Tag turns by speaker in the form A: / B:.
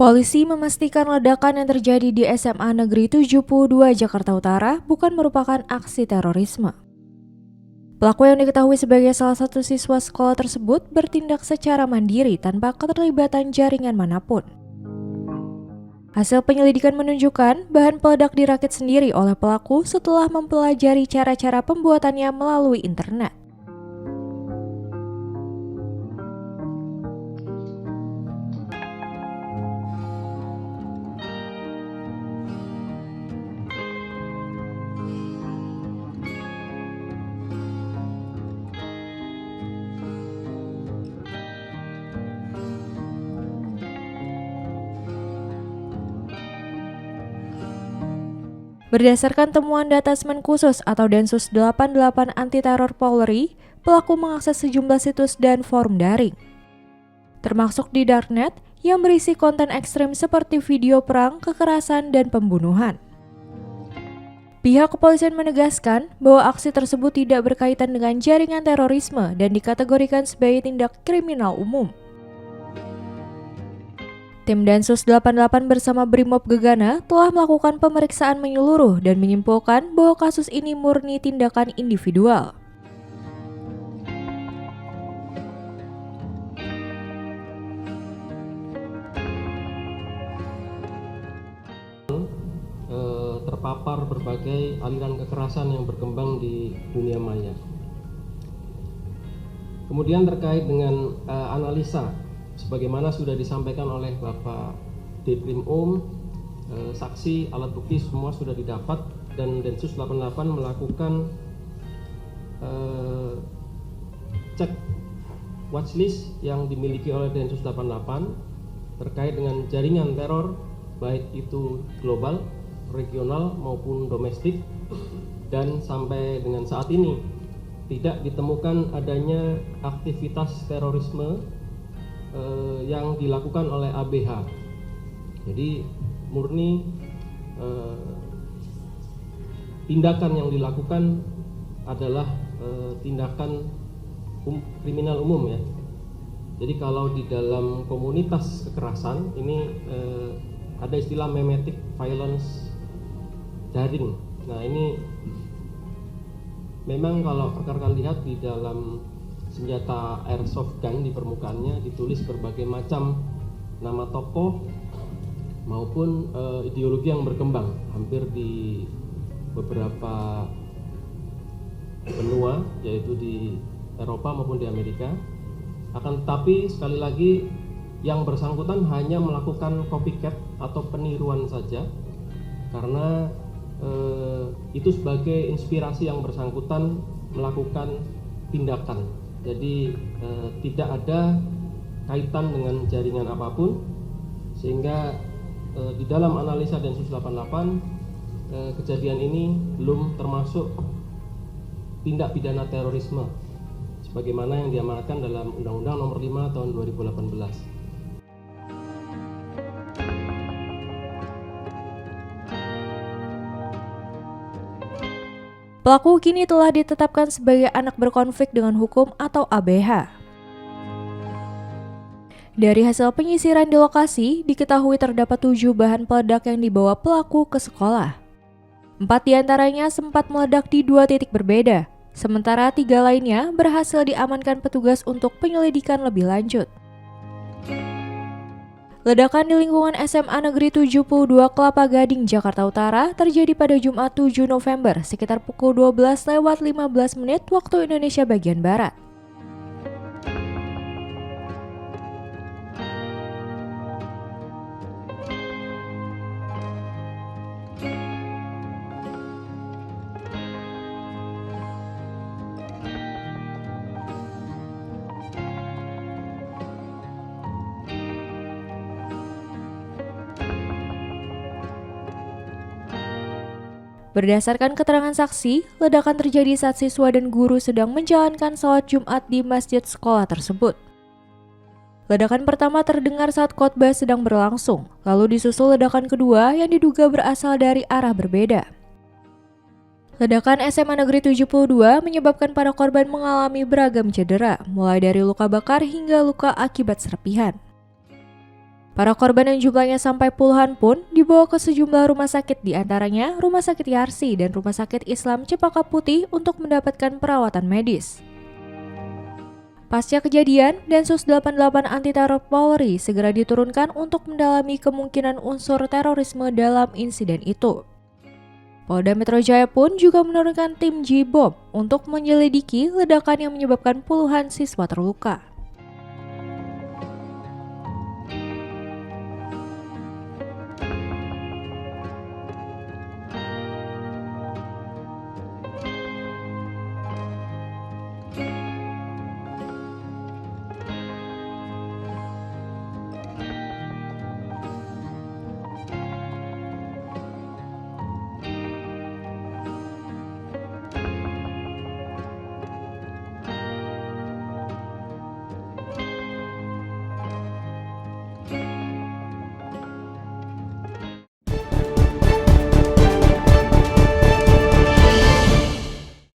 A: Polisi memastikan ledakan yang terjadi di SMA Negeri 72 Jakarta Utara bukan merupakan aksi terorisme. Pelaku yang diketahui sebagai salah satu siswa sekolah tersebut bertindak secara mandiri tanpa keterlibatan jaringan manapun. Hasil penyelidikan menunjukkan bahan peledak dirakit sendiri oleh pelaku setelah mempelajari cara-cara pembuatannya melalui internet. Berdasarkan temuan Detasmen Khusus atau Densus 88 Anti Teror Polri, pelaku mengakses sejumlah situs dan forum daring, termasuk di Darknet yang berisi konten ekstrim seperti video perang, kekerasan, dan pembunuhan. Pihak kepolisian menegaskan bahwa aksi tersebut tidak berkaitan dengan jaringan terorisme dan dikategorikan sebagai tindak kriminal umum. Tim Densus 88 bersama Brimob Gegana telah melakukan pemeriksaan menyeluruh dan menyimpulkan bahwa kasus ini murni tindakan individual.
B: Terpapar berbagai aliran kekerasan yang berkembang di dunia maya. Kemudian terkait dengan analisa, sebagaimana sudah disampaikan oleh Bapak Deprim saksi, alat bukti semua sudah didapat dan Densus 88 melakukan cek watchlist yang dimiliki oleh Densus 88 terkait dengan jaringan teror baik itu global, regional maupun domestik, dan sampai dengan saat ini tidak ditemukan adanya aktivitas terorisme yang dilakukan oleh ABH. Jadi murni tindakan yang dilakukan adalah tindakan kriminal umum ya. Jadi kalau di dalam komunitas kekerasan ini ada istilah memetic violence daring. Nah ini memang kalau rekan-rekan lihat di dalam senjata airsoft gun di permukaannya ditulis berbagai macam nama tokoh maupun ideologi yang berkembang hampir di beberapa benua, yaitu di Eropa maupun di Amerika. Akan tetapi sekali lagi yang bersangkutan hanya melakukan copycat atau peniruan saja, karena itu sebagai inspirasi yang bersangkutan melakukan tindakan. Jadi tidak ada kaitan dengan jaringan apapun, sehingga di dalam analisa Densus 88 kejadian ini belum termasuk tindak pidana terorisme sebagaimana yang diamanatkan dalam Undang-Undang Nomor 5 Tahun 2018.
A: Pelaku kini telah ditetapkan sebagai anak berkonflik dengan hukum atau ABH. Dari hasil penyisiran di lokasi, diketahui terdapat 7 bahan peledak yang dibawa pelaku ke sekolah. 4 diantaranya sempat meledak di 2 titik berbeda, sementara 3 lainnya berhasil diamankan petugas untuk penyelidikan lebih lanjut. Ledakan di lingkungan SMA Negeri 72 Kelapa Gading, Jakarta Utara terjadi pada Jumat 7 November sekitar pukul 12:15 waktu Indonesia bagian Barat. Berdasarkan keterangan saksi, ledakan terjadi saat siswa dan guru sedang menjalankan sholat Jumat di masjid sekolah tersebut. Ledakan pertama terdengar saat khotbah sedang berlangsung, lalu disusul ledakan kedua yang diduga berasal dari arah berbeda. Ledakan SMA Negeri 72 menyebabkan para korban mengalami beragam cedera, mulai dari luka bakar hingga luka akibat serpihan. Para korban yang jumlahnya sampai puluhan pun dibawa ke sejumlah rumah sakit, diantaranya Rumah Sakit Yarsi dan Rumah Sakit Islam Cempaka Putih untuk mendapatkan perawatan medis. Pasca kejadian, Densus 88 Anti Teror Polri segera diturunkan untuk mendalami kemungkinan unsur terorisme dalam insiden itu. Polda Metro Jaya pun juga menurunkan tim J-Bom untuk menyelidiki ledakan yang menyebabkan puluhan siswa terluka.